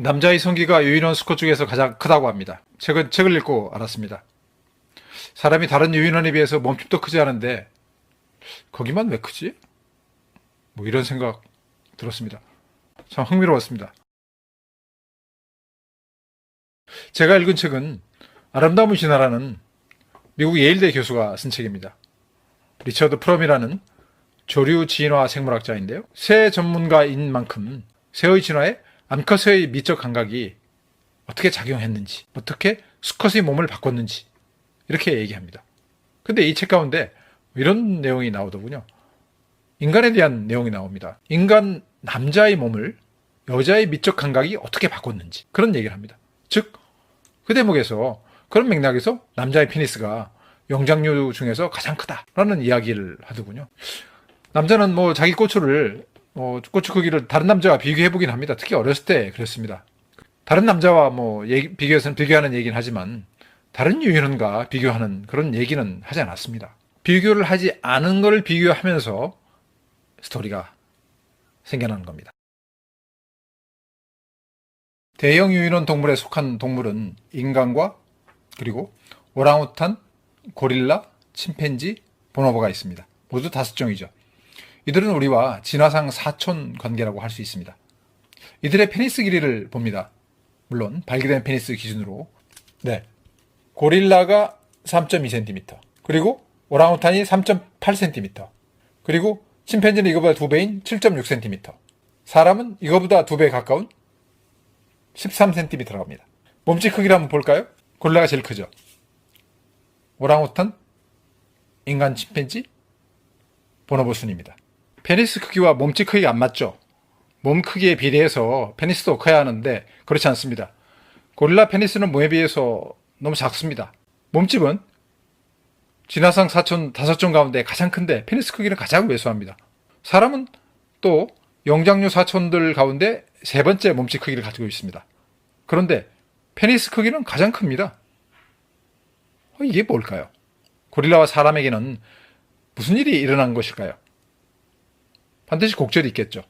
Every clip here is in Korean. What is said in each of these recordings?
남자의 성기가 유인원 수컷 중에서 가장 크다고 합니다. 최근 책을 읽고 알았습니다. 사람이 다른 유인원에 비해서 몸집도 크지 않은데 거기만 왜 크지? 뭐 이런 생각 들었습니다. 참 흥미로웠습니다. 제가 읽은 책은 아름다움을 진화라는 미국 예일대 교수가 쓴 책입니다. 리처드 프롬이라는 조류 진화 생물학자인데요. 새 전문가인 만큼 새의 진화에 암컷의 미적 감각이 어떻게 작용했는지, 어떻게 수컷의 몸을 바꿨는지 이렇게 얘기합니다. 근데 이 책 가운데 이런 내용이 나오더군요. 인간에 대한 내용이 나옵니다. 인간 남자의 몸을 여자의 미적 감각이 어떻게 바꿨는지 그런 얘기를 합니다. 즉, 그 대목에서 그런 맥락에서 남자의 페니스가 영장류 중에서 가장 크다라는 이야기를 하더군요. 남자는 뭐 자기 꼬추를 꼬추 크기를 다른 남자와 비교해 보긴 합니다. 특히 어렸을 때 그랬습니다. 다른 남자와 비교하는 얘기는 하지만 다른 유인원과 비교하는 그런 얘기는 하지 않았습니다. 비교를 하지 않은 걸 비교하면서 스토리가 생겨나는 겁니다. 대형 유인원 동물에 속한 동물은 인간과 그리고 오랑우탄, 고릴라, 침팬지, 보노보가 있습니다. 모두 5종이죠. 이들은 우리와 진화상 사촌 관계라고 할 수 있습니다. 이들의 페니스 길이를 봅니다. 물론 발견된 페니스 기준으로. 네, 고릴라가 3.2cm, 그리고 오랑우탄이 3.8cm, 그리고 침팬지는 이거보다 2배인 7.6cm, 사람은 이거보다 2배 가까운 13cm라고 합니다. 몸집 크기를 한번 볼까요? 고릴라가 제일 크죠. 오랑우탄, 인간 침팬지, 보노보 순입니다. 페니스 크기와 몸집 크기가 안 맞죠? 몸 크기에 비례해서 페니스도 커야 하는데 그렇지 않습니다. 고릴라 페니스는 몸에 비해서 너무 작습니다. 몸집은 진화상 사촌 5종 가운데 가장 큰데 페니스 크기는 가장 왜소합니다. 사람은 또 영장류 사촌들 가운데 3번째 몸집 크기를 가지고 있습니다. 그런데 페니스 크기는 가장 큽니다. 이게 뭘까요? 고릴라와 사람에게는 무슨 일이 일어난 것일까요? 반드시 곡절이 있겠죠.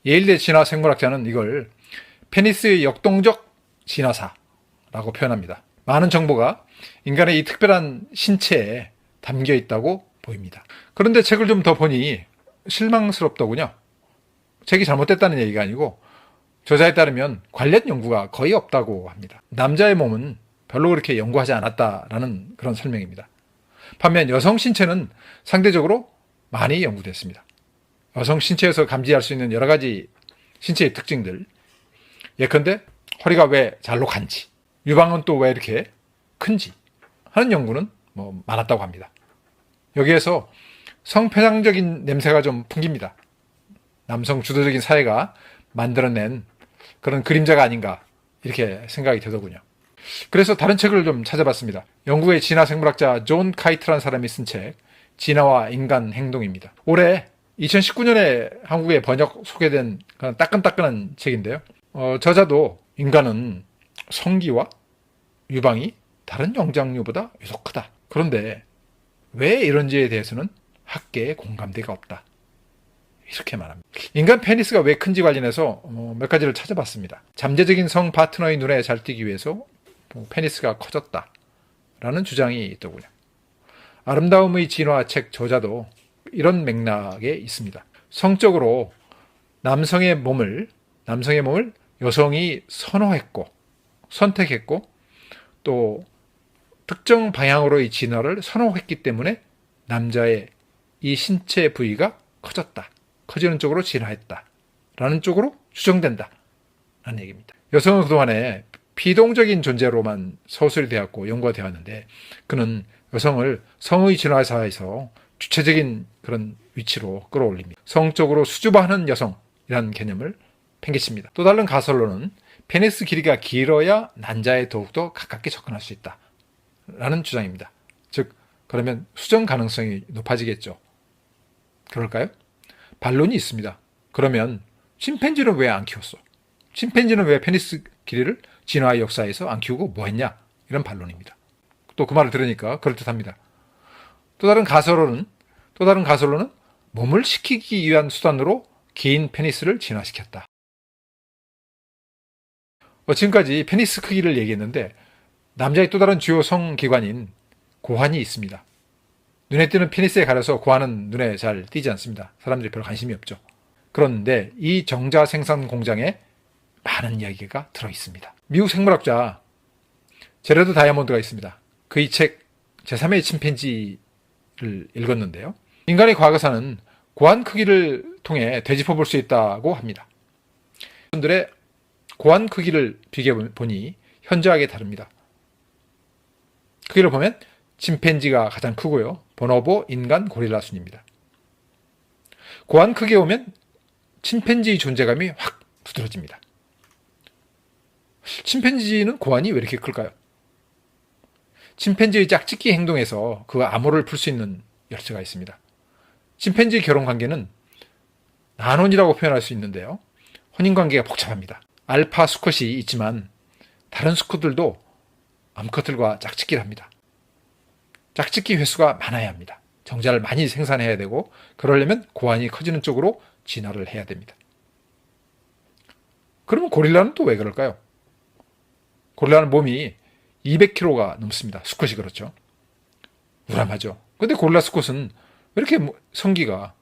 예일대 진화 생물학자는 이걸 페니스의 역동적 진화사라고 표현합니다. 많은 정보가 인간의 이 특별한 신체에 담겨 있다고 보입니다. 그런데 책을 좀 더 보니 실망스럽더군요. 책이 잘못됐다는 얘기가 아니고 저자에 따르면 관련 연구가 거의 없다고 합니다. 남자의 몸은 별로 그렇게 연구하지 않았다라는 그런 설명입니다. 반면 여성 신체는 상대적으로 많이 연구됐습니다. 여성 신체에서 감지할 수 있는 여러 가지 신체의 특징들, 예컨대 허리가 왜 잘록한지, 유방은 또 왜 이렇게 큰지 하는 연구는 많았다고 합니다. 여기에서 성편향적인 냄새가 좀 풍깁니다. 남성 주도적인 사회가 만들어낸 그런 그림자가 아닌가 이렇게 생각이 되더군요. 그래서 다른 책을 좀 찾아봤습니다. 영국의 진화 생물학자 존 카이트라는 사람이 쓴 책, 진화와 인간 행동입니다. 올해 2019년에 한국에 번역 소개된 그런 따끈따끈한 책인데요. 저자도 인간은 성기와 유방이 다른 영장류보다 유독 크다. 그런데 왜 이런지에 대해서는 학계에 공감대가 없다. 이렇게 말합니다. 인간 페니스가 왜 큰지 관련해서 몇 가지를 찾아봤습니다. 잠재적인 성 파트너의 눈에 잘 띄기 위해서 페니스가 커졌다라는 주장이 있더군요. 아름다움의 진화 책 저자도 이런 맥락에 있습니다. 성적으로 남성의 몸을 여성이 선호했고 선택했고 또 특정 방향으로의 진화를 선호했기 때문에 남자의 이 신체 부위가 커졌다. 커지는 쪽으로 진화했다. 라는 쪽으로 추정된다. 라는 얘기입니다. 여성은 그동안에 비동적인 존재로만 서술이 되었고 연구가 되었는데 그는 여성을 성의 진화사에서 주체적인 그런 위치로 끌어올립니다. 성적으로 수줍어하는 여성이라는 개념을 팽개칩니다. 또 다른 가설로는 페니스 길이가 길어야 난자에 더욱더 가깝게 접근할 수 있다. 라는 주장입니다. 즉 그러면 수정 가능성이 높아지겠죠. 그럴까요? 반론이 있습니다. 그러면 침팬지는 왜 안 키웠어? 침팬지는 왜 페니스 길이를 진화의 역사에서 안 키우고 뭐 했냐? 이런 반론입니다. 또 그 말을 들으니까 그럴듯합니다. 또 다른 가설로는 몸을 식히기 위한 수단으로 긴 페니스를 진화시켰다. 지금까지 페니스 크기를 얘기했는데 남자의 또 다른 주요 성기관인 고환이 있습니다. 눈에 띄는 페니스에 가려서 고환은 눈에 잘 띄지 않습니다. 사람들이 별로 관심이 없죠. 그런데 이 정자 생산 공장에 많은 이야기가 들어있습니다. 미국 생물학자 제러드 다이아몬드가 있습니다. 그의 책 제3의 침팬지를 읽었는데요. 인간의 과거사는 고환 크기를 통해 되짚어 볼 수 있다고 합니다. 분들의 고환 크기를 비교해 보니 현저하게 다릅니다. 크기를 보면 침팬지가 가장 크고요. 보노보, 인간, 고릴라 순입니다. 고환 크기에 오면 침팬지의 존재감이 확 두드러집니다. 침팬지는 고환이 왜 이렇게 클까요? 침팬지의 짝짓기 행동에서 그 암호를 풀 수 있는 열쇠가 있습니다. 침팬지의 결혼관계는 난혼이라고 표현할 수 있는데요. 혼인관계가 복잡합니다. 알파 수컷이 있지만 다른 수컷들도 암컷들과 짝짓기를 합니다. 짝짓기 횟수가 많아야 합니다. 정자를 많이 생산해야 되고 그러려면 고환이 커지는 쪽으로 진화를 해야 됩니다. 그러면 고릴라는 또 왜 그럴까요? 고릴라는 몸이 200kg가 넘습니다. 수컷이 그렇죠. 우람하죠. 근데 고릴라 수컷은 왜 이렇게 성기가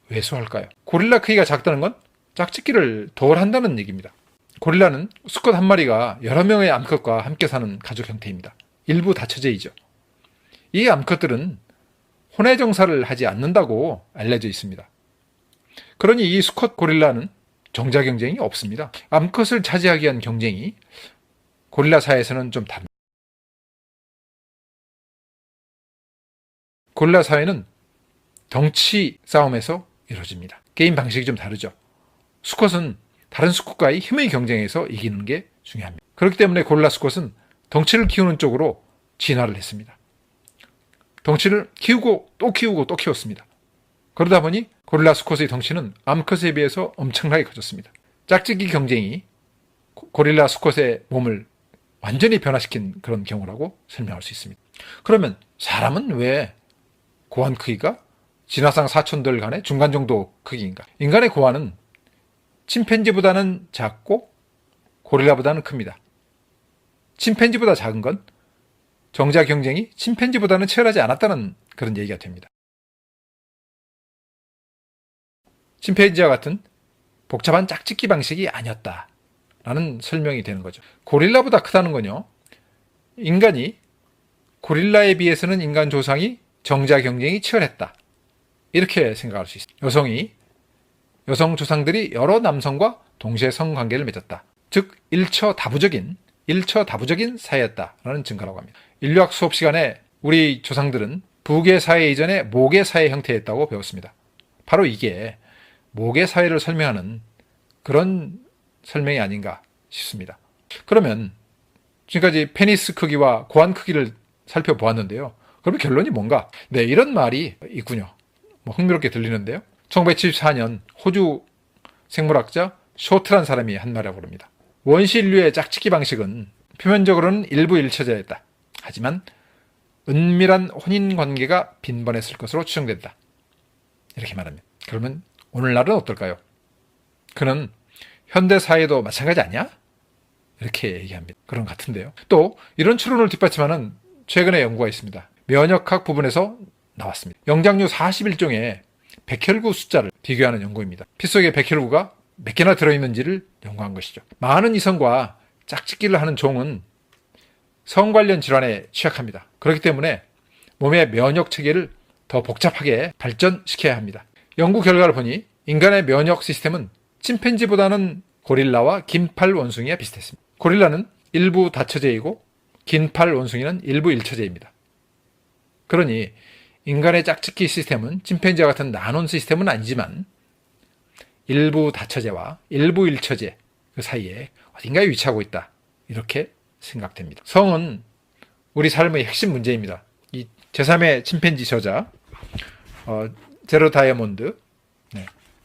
왜소할까요? 고릴라 크기가 작다는 건 짝짓기를 덜 한다는 얘기입니다. 고릴라는 수컷 한 마리가 여러 명의 암컷과 함께 사는 가족 형태입니다. 일부 다처제이죠. 이 암컷들은 혼외 정사를 하지 않는다고 알려져 있습니다. 그러니 이 수컷 고릴라는 정자 경쟁이 없습니다. 암컷을 차지하기 위한 경쟁이 고릴라 사회에서는 좀 다릅니다. 고릴라 사회는 덩치 싸움에서 이루어집니다. 게임 방식이 좀 다르죠. 수컷은 다른 수컷과의 힘의 경쟁에서 이기는 게 중요합니다. 그렇기 때문에 고릴라 수컷은 덩치를 키우는 쪽으로 진화를 했습니다. 덩치를 키우고 또 키우고 또 키웠습니다. 그러다 보니 고릴라 수컷의 덩치는 암컷에 비해서 엄청나게 커졌습니다. 짝짓기 경쟁이 고릴라 수컷의 몸을 완전히 변화시킨 그런 경우라고 설명할 수 있습니다. 그러면 사람은 왜 고환 크기가 진화상 사촌들 간의 중간 정도 크기인가? 인간의 고환은 침팬지보다는 작고 고릴라보다는 큽니다. 침팬지보다 작은 건 정자 경쟁이 침팬지보다는 치열하지 않았다는 그런 얘기가 됩니다. 침팬지와 같은 복잡한 짝짓기 방식이 아니었다라는 설명이 되는 거죠. 고릴라보다 크다는 건요. 인간이 고릴라에 비해서는 인간 조상이 정자 경쟁이 치열했다. 이렇게 생각할 수 있습니다. 여성 조상들이 여러 남성과 동시에 성관계를 맺었다. 즉 일처다부적인 사회였다라는 증거라고 합니다. 인류학 수업 시간에 우리 조상들은 부계 사회 이전에 모계 사회 형태였다고 배웠습니다. 바로 이게 모계 사회를 설명하는 그런 설명이 아닌가 싶습니다. 그러면 지금까지 페니스 크기와 고환 크기를 살펴보았는데요. 그러면 결론이 뭔가? 네, 이런 말이 있군요. 흥미롭게 들리는데요. 1974년 호주 생물학자 쇼트란 사람이 한 말이라고 합니다. 원시 인류의 짝짓기 방식은 표면적으로는 일부 일처제였다. 하지만 은밀한 혼인 관계가 빈번했을 것으로 추정된다. 이렇게 말합니다. 그러면 오늘날은 어떨까요? 그는 현대 사회도 마찬가지 아니야? 이렇게 얘기합니다. 그런 것 같은데요. 또 이런 추론을 뒷받침하는 최근의 연구가 있습니다. 면역학 부분에서 나왔습니다. 영장류 41종의 백혈구 숫자를 비교하는 연구입니다. 피 속에 백혈구가 몇 개나 들어있는지를 연구한 것이죠. 많은 이성과 짝짓기를 하는 종은 성 관련 질환에 취약합니다. 그렇기 때문에 몸의 면역 체계를 더 복잡하게 발전시켜야 합니다. 연구 결과를 보니 인간의 면역 시스템은 침팬지보다는 고릴라와 긴팔 원숭이와 비슷했습니다. 고릴라는 일부 다처제이고 긴팔 원숭이는 일부 일처제입니다. 그러니 인간의 짝짓기 시스템은 침팬지와 같은 나논 시스템은 아니지만 일부 다처제와 일부 일처제 그 사이에 어딘가에 위치하고 있다. 이렇게 생각됩니다. 성은 우리 삶의 핵심 문제입니다. 이 제3의 침팬지 저자 제로 다이아몬드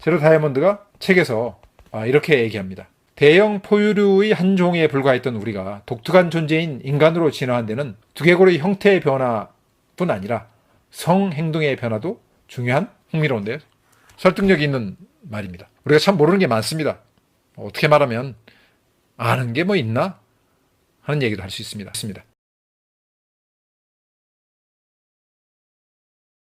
제로 다이아몬드가 책에서 이렇게 얘기합니다. 대형 포유류의 한 종에 불과했던 우리가 독특한 존재인 인간으로 진화한 데는 두개골의 형태의 변화뿐 아니라 성 행동의 변화도 중요한 흥미로운데요. 설득력이 있는 말입니다. 우리가 참 모르는 게 많습니다. 어떻게 말하면 아는 게 뭐 있나 하는 얘기도 할 수 있습니다.